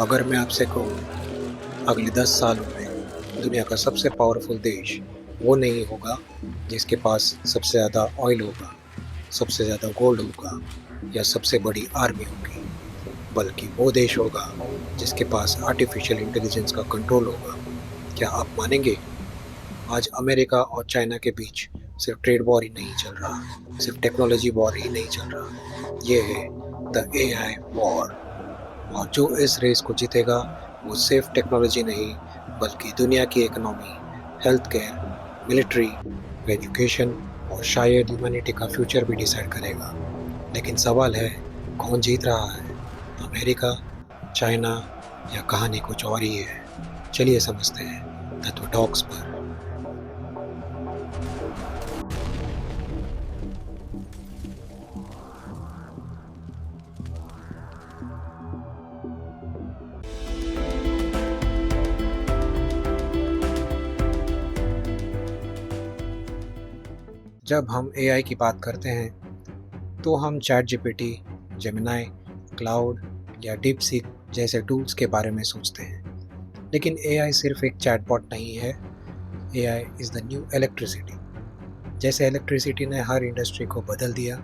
अगर मैं आपसे कहूँ अगले 10 सालों में दुनिया का सबसे पावरफुल देश वो नहीं होगा जिसके पास सबसे ज़्यादा ऑयल होगा, सबसे ज़्यादा गोल्ड होगा या सबसे बड़ी आर्मी होगी, बल्कि वो देश होगा जिसके पास आर्टिफिशियल इंटेलिजेंस का कंट्रोल होगा। क्या आप मानेंगे? आज अमेरिका और चाइना के बीच सिर्फ ट्रेड वॉर ही नहीं चल रहा, सिर्फ टेक्नोलॉजी वॉर ही नहीं चल रहा, ये है द एआई वॉर। और जो इस रेस को जीतेगा वो सिर्फ टेक्नोलॉजी नहीं बल्कि दुनिया की economy, health care, military, education और शायद ह्यूमैनिटी का फ्यूचर भी डिसाइड करेगा। लेकिन सवाल है, कौन जीत रहा है? अमेरिका, चाइना या कहानी कुछ और ही है? चलिए समझते हैं तत्व टॉक्स पर। जब हम एआई की बात करते हैं तो हम चैट जीपीटी, जेमिनाई, क्लाउड या डीप सीक जैसे टूल्स के बारे में सोचते हैं। लेकिन एआई सिर्फ एक चैटबॉट नहीं है। AI is the new electricity. जैसे इलेक्ट्रिसिटी ने हर इंडस्ट्री को बदल दिया,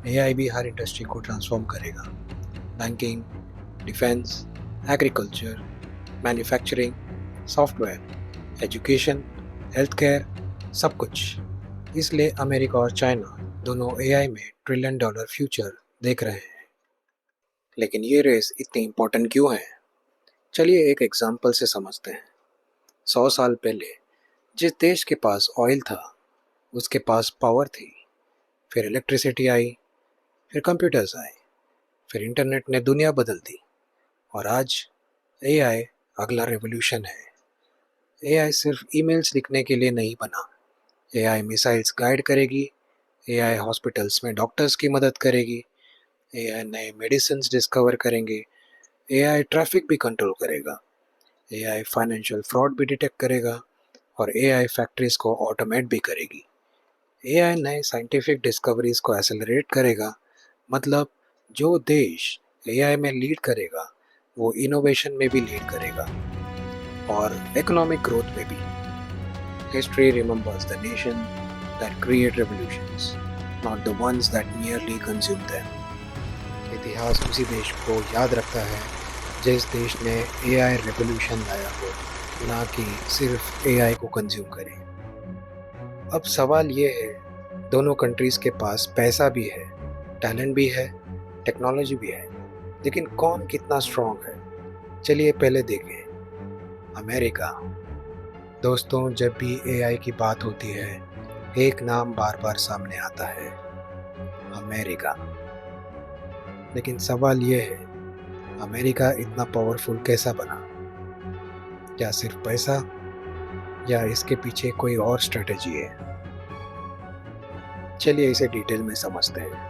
एआई भी हर इंडस्ट्री को ट्रांसफॉर्म करेगा। Banking, defence, agriculture, manufacturing, software, education, health care, सब कुछ। इसलिए अमेरिका और चाइना दोनों एआई में ट्रिलियन डॉलर फ्यूचर देख रहे हैं। लेकिन ये रेस इतनी इम्पोर्टेंट क्यों है? चलिए एक एग्जाम्पल से समझते हैं। 100 साल पहले जिस देश के पास ऑयल था उसके पास पावर थी। फिर इलेक्ट्रिसिटी आई, फिर कंप्यूटर्स आए, फिर इंटरनेट ने दुनिया बदल दी। और आज एआई अगला रेवोल्यूशन है। एआई सिर्फ ईमेल्स लिखने के लिए नहीं बना। एआई मिसाइल्स गाइड करेगी, एआई हॉस्पिटल्स में डॉक्टर्स की मदद करेगी, एआई नए मेडिसिन डिस्कवर करेंगे, एआई ट्रैफिक भी कंट्रोल करेगा, एआई फाइनेंशियल फ्रॉड भी डिटेक्ट करेगा और एआई फैक्ट्रीज को ऑटोमेट भी करेगी। एआई नए साइंटिफिक डिस्कवरीज को एक्सेलरेट करेगा। मतलब जो देश एआई में लीड करेगा वो इनोवेशन में भी लीड करेगा और इकोनॉमिक ग्रोथ में भी। History remembers the nation that create revolutions, not the ones that merely consume them. इतिहास उसी देश को याद रखता है जिस देश ने एआई रेवोल्यूशन लाया हो, ना कि सिर्फ एआई को कंज्यूम करे। अब सवाल ये है, दोनों कंट्रीज के पास पैसा भी है, टैलेंट भी है, टेक्नोलॉजी भी है, लेकिन कौन कितना स्ट्रॉन्ग है? चलिए पहले देखें। अमेरिका। दोस्तों, जब भी एआई की बात होती है एक नाम बार बार सामने आता है, अमेरिका। लेकिन सवाल ये है, अमेरिका इतना पावरफुल कैसा बना? क्या सिर्फ पैसा या इसके पीछे कोई और स्ट्रेटेजी है? चलिए इसे डिटेल में समझते हैं।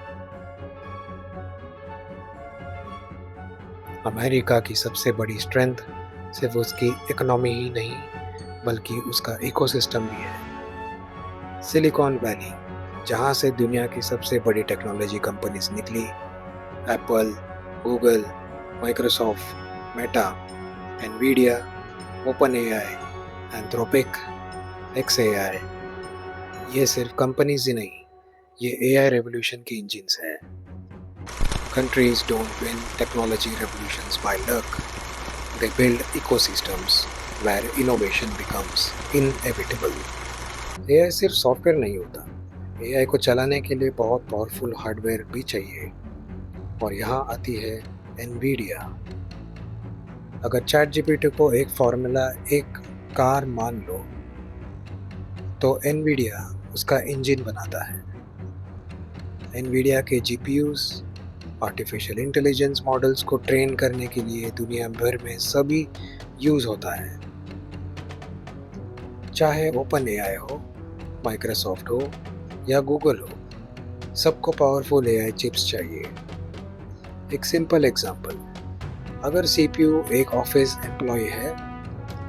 अमेरिका की सबसे बड़ी स्ट्रेंथ सिर्फ उसकी इकोनॉमी ही नहीं बल्कि उसका इकोसिस्टम भी है। सिलिकॉन वैली, जहाँ से दुनिया की सबसे बड़ी टेक्नोलॉजी कंपनीज निकली, Apple, Google, Microsoft, Meta, Nvidia, open AI, Anthropic, XAI, ये सिर्फ कंपनीज ही नहीं, ये एआई रेवोल्यूशन की इंजिन्स हैं। Countries don't win technology revolutions by luck. They build ecosystems where innovation becomes inevitable. AI सिर्फ सॉफ्टवेयर नहीं होता। AI को चलाने के लिए बहुत पावरफुल हार्डवेयर भी चाहिए। और यहाँ आती है एनवीडिया। अगर चैट जीपीटी को एक फॉर्मूला, एक कार मान लो, तो एनवीडिया उसका इंजन बनाता है। एनवीडिया के जीपीयूज़ आर्टिफिशियल इंटेलिजेंस मॉडल्स को ट्रेन करने के लिए दुनिया भर में सभी यूज़ होता है। चाहे ओपन एआई हो, माइक्रोसॉफ्ट हो या गूगल हो, सबको पावरफुल एआई चिप्स चाहिए। एक सिंपल एग्जांपल, अगर सीपीयू एक ऑफिस एम्प्लॉय है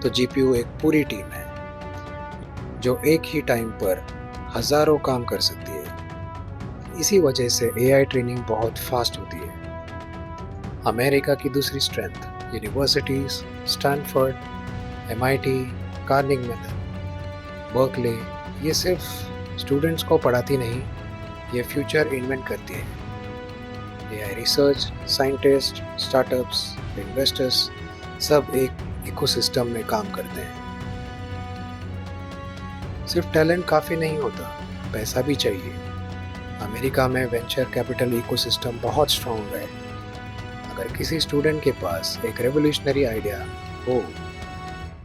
तो जीपीयू एक पूरी टीम है जो एक ही टाइम पर हज़ारों काम कर सकती है। इसी वजह से एआई ट्रेनिंग बहुत फास्ट होती है। अमेरिका की दूसरी strength universities Stanford, MIT, Carnegie Mellon, Berkeley ये सिर्फ स्टूडेंट्स को पढ़ाती नहीं, ये फ्यूचर इन्वेंट करती है। AI research, scientist, startups, investors सब एक इकोसिस्टम में काम करते हैं। सिर्फ टैलेंट काफ़ी नहीं होता, पैसा भी चाहिए। अमेरिका में वेंचर कैपिटल इकोसिस्टम बहुत स्ट्रॉन्ग है। अगर किसी स्टूडेंट के पास एक रेवोल्यूशनरी आइडिया हो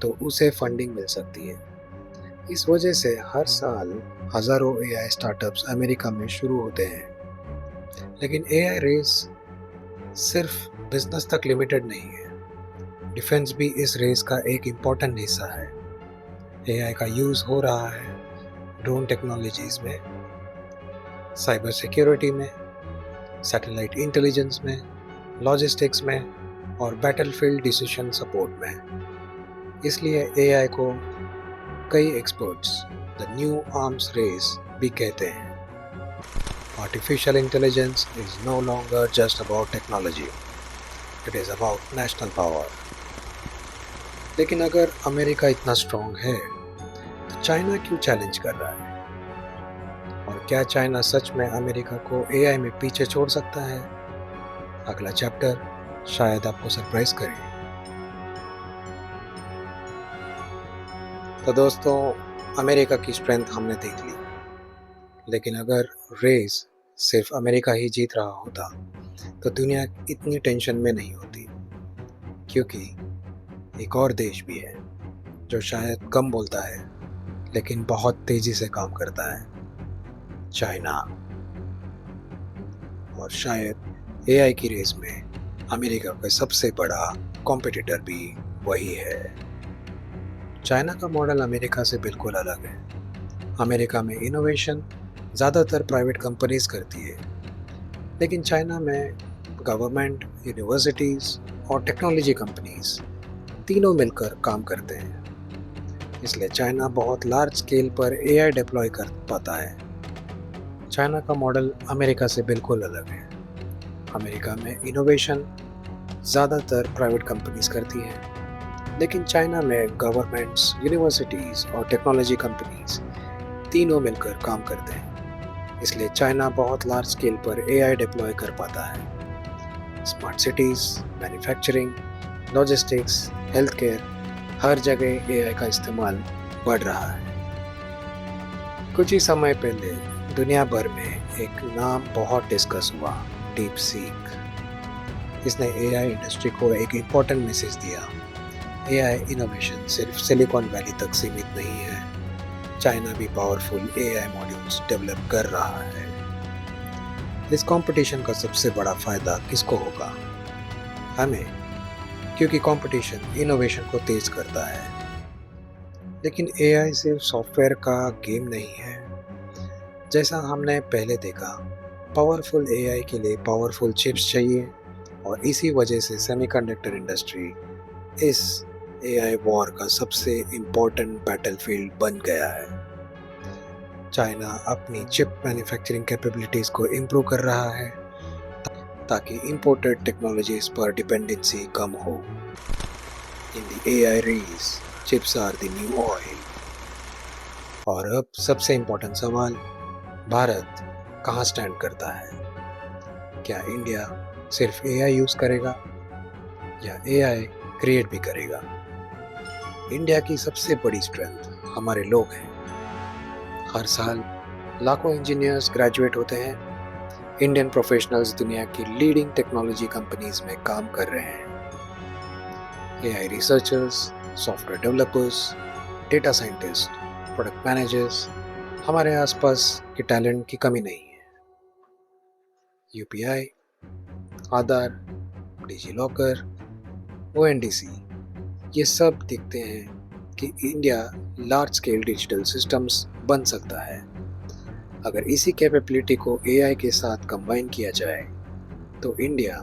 तो उसे फंडिंग मिल सकती है। इस वजह से हर साल हज़ारों एआई स्टार्टअप्स अमेरिका में शुरू होते हैं। लेकिन एआई रेस सिर्फ बिजनेस तक लिमिटेड नहीं है। डिफेंस भी इस रेस का एक इम्पॉर्टेंट हिस्सा है। एआई का यूज़ हो रहा है ड्रोन टेक्नोलॉजीज़ में, साइबर सिक्योरिटी में, सैटेलाइट इंटेलिजेंस में, लॉजिस्टिक्स में और बैटलफील्ड डिसीजन सपोर्ट में। इसलिए एआई को कई experts the new arms race भी कहते हैं। Artificial intelligence is no longer just about technology, it is about national power. लेकिन अगर अमेरिका इतना स्ट्रॉन्ग है तो चाइना क्यों चैलेंज कर रहा है? और क्या चाइना सच में अमेरिका को एआई में पीछे छोड़ सकता है? अगला चैप्टर शायद आपको सरप्राइज करे। तो दोस्तों, अमेरिका की स्ट्रेंथ हमने देख ली, लेकिन अगर रेस सिर्फ अमेरिका ही जीत रहा होता तो दुनिया इतनी टेंशन में नहीं होती, क्योंकि एक और देश भी है जो शायद कम बोलता है लेकिन बहुत तेजी से काम करता है, चाइना। और शायद एआई की रेस में अमेरिका का सबसे बड़ा कॉम्पिटिटर भी वही है। चाइना का मॉडल अमेरिका से बिल्कुल अलग है। अमेरिका में इनोवेशन ज़्यादातर प्राइवेट कंपनीज करती है, लेकिन चाइना में गवर्नमेंट, यूनिवर्सिटीज़ और टेक्नोलॉजी कंपनीज तीनों मिलकर काम करते हैं। इसलिए चाइना बहुत लार्ज स्केल पर एआई डिप्लॉय कर पाता है। चाइना का मॉडल अमेरिका से बिल्कुल अलग है। अमेरिका में इनोवेशन ज़्यादातर प्राइवेट कंपनीज करती हैं, लेकिन चाइना में गवर्नमेंट्स, यूनिवर्सिटीज़ और टेक्नोलॉजी कंपनीज तीनों मिलकर काम करते हैं। इसलिए चाइना बहुत लार्ज स्केल पर एआई डिप्लॉय कर पाता है। Smart cities, manufacturing, logistics, health care, हर जगह एआई का इस्तेमाल बढ़ रहा है। कुछ ही समय पहले दुनिया भर में एक नाम बहुत डिस्कस हुआ, डीप सीक। इसने एआई इंडस्ट्री को एक इम्पॉर्टेंट मैसेज दिया। एआई इनोवेशन सिर्फ सिलिकॉन वैली तक सीमित नहीं है, चाइना भी पावरफुल एआई मॉड्यूल्स डेवलप कर रहा है। इस कंपटीशन का सबसे बड़ा फ़ायदा किसको होगा? हमें, क्योंकि कंपटीशन इनोवेशन को तेज़ करता है। लेकिन एआई सिर्फ सॉफ्टवेयर का गेम नहीं है। जैसा हमने पहले देखा, पावरफुल एआई के लिए पावरफुल चिप्स चाहिए, और इसी वजह से सेमीकंडक्टर इंडस्ट्री इस एआई वॉर का सबसे इम्पोर्टेंट बैटलफील्ड बन गया है। चाइना अपनी चिप मैन्युफैक्चरिंग कैपेबिलिटीज़ को इम्प्रूव कर रहा है ताकि इंपोर्टेड टेक्नोलॉजीज पर डिपेंडेंसी कम हो। In the AI race, chips are the new oil. और अब सबसे इम्पोर्टेंट सवाल, भारत कहाँ स्टैंड करता है? क्या इंडिया सिर्फ एआई यूज़ करेगा या एआई क्रिएट भी करेगा? इंडिया की सबसे बड़ी स्ट्रेंथ हमारे लोग हैं। हर साल लाखों इंजीनियर्स ग्रेजुएट होते हैं। इंडियन प्रोफेशनल्स दुनिया की लीडिंग टेक्नोलॉजी कंपनीज में काम कर रहे हैं। AI researchers, software developers, data scientist, product managers, हमारे आसपास के टैलेंट की कमी नहीं है। यूपीआई, आधार, डिजीलॉकर, ओएनडीसी, ये सब दिखते हैं कि India large scale digital systems बन सकता है। अगर इसी कैपेबिलिटी को एआई के साथ कंबाइन किया जाए तो इंडिया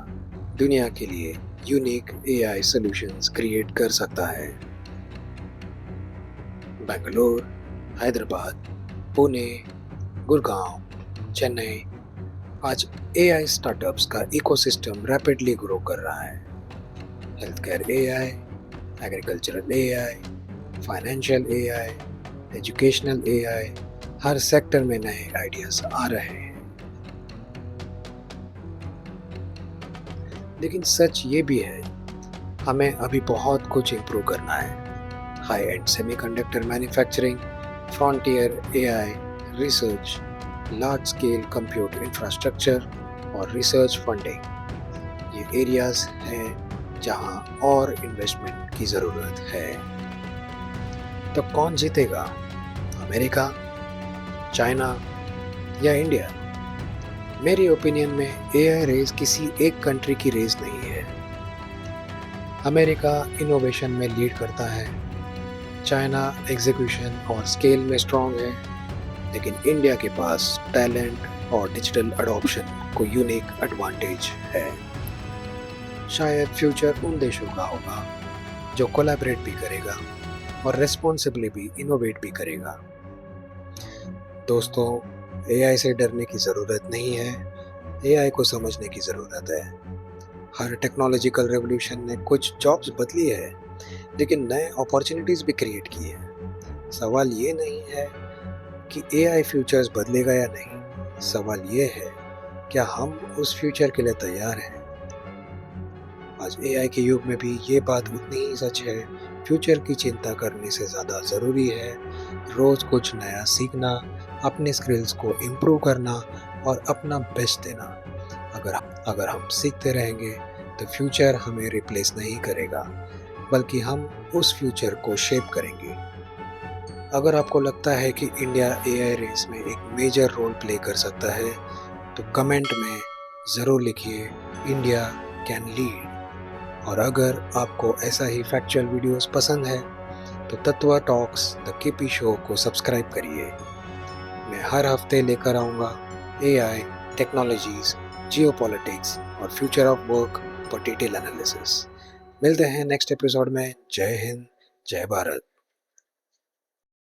दुनिया के लिए यूनिक एआई सॉल्यूशंस क्रिएट कर सकता है। बेंगलुरु, हैदराबाद, पुणे, गुड़गांव, चेन्नई, आज एआई स्टार्टअप्स का इकोसिस्टम रैपिडली ग्रो कर रहा है। Health care AI, agricultural AI, financial AI, educational AI, हर सेक्टर में नए आइडियाज आ रहे हैं। लेकिन सच ये भी है, हमें अभी बहुत कुछ इम्प्रूव करना है। High and semiconductor manufacturing, frontier AI research, large scale compute infrastructure और रिसर्च फंडिंग, ये एरियाज हैं जहां और इन्वेस्टमेंट की ज़रूरत है। तो कौन जीतेगा? अमेरिका, चाइना या इंडिया? मेरी ओपिनियन में एआई रेस किसी एक कंट्री की रेस नहीं है। अमेरिका इनोवेशन में लीड करता है, चाइना एग्जीक्यूशन और स्केल में स्ट्रांग है, लेकिन इंडिया के पास टैलेंट और डिजिटल अडॉप्शन को यूनिक एडवांटेज है। शायद फ्यूचर उन देशों का होगा जो कोलैबोरेट भी करेगा और रेस्पॉन्सिबली भी इनोवेट भी करेगा। दोस्तों, एआई से डरने की ज़रूरत नहीं है, एआई को समझने की ज़रूरत है। हर टेक्नोलॉजिकल रेवोल्यूशन ने कुछ जॉब्स बदली है, लेकिन नए अपॉर्चुनिटीज़ भी क्रिएट की है। सवाल ये नहीं है कि एआई फ्यूचर्स बदलेगा या नहीं, सवाल ये है क्या हम उस फ्यूचर के लिए तैयार हैं। आज एआई के युग में भी ये बात उतनी ही सच है, फ्यूचर की चिंता करने से ज़्यादा ज़रूरी है रोज़ कुछ नया सीखना, अपने स्किल्स को इम्प्रूव करना और अपना बेस्ट देना। अगर हम सीखते रहेंगे तो फ्यूचर हमें रिप्लेस नहीं करेगा, बल्कि हम उस फ्यूचर को शेप करेंगे। अगर आपको लगता है कि इंडिया एआई रेस में एक मेजर रोल प्ले कर सकता है, तो कमेंट में ज़रूर लिखिए इंडिया कैन लीड। और अगर आपको ऐसा ही फैक्चुअल वीडियोस पसंद है तो तत्वा टॉक्स द केपी शो को सब्सक्राइब करिए। मैं हर हफ्ते लेकर आऊँगा एआई, टेक्नोलॉजीज़, जियोपॉलिटिक्स और फ्यूचर ऑफ वर्क पर डिटेल एनालिसिस। मिलते हैं नेक्स्ट एपिसोड में। जय हिंद, जय भारत।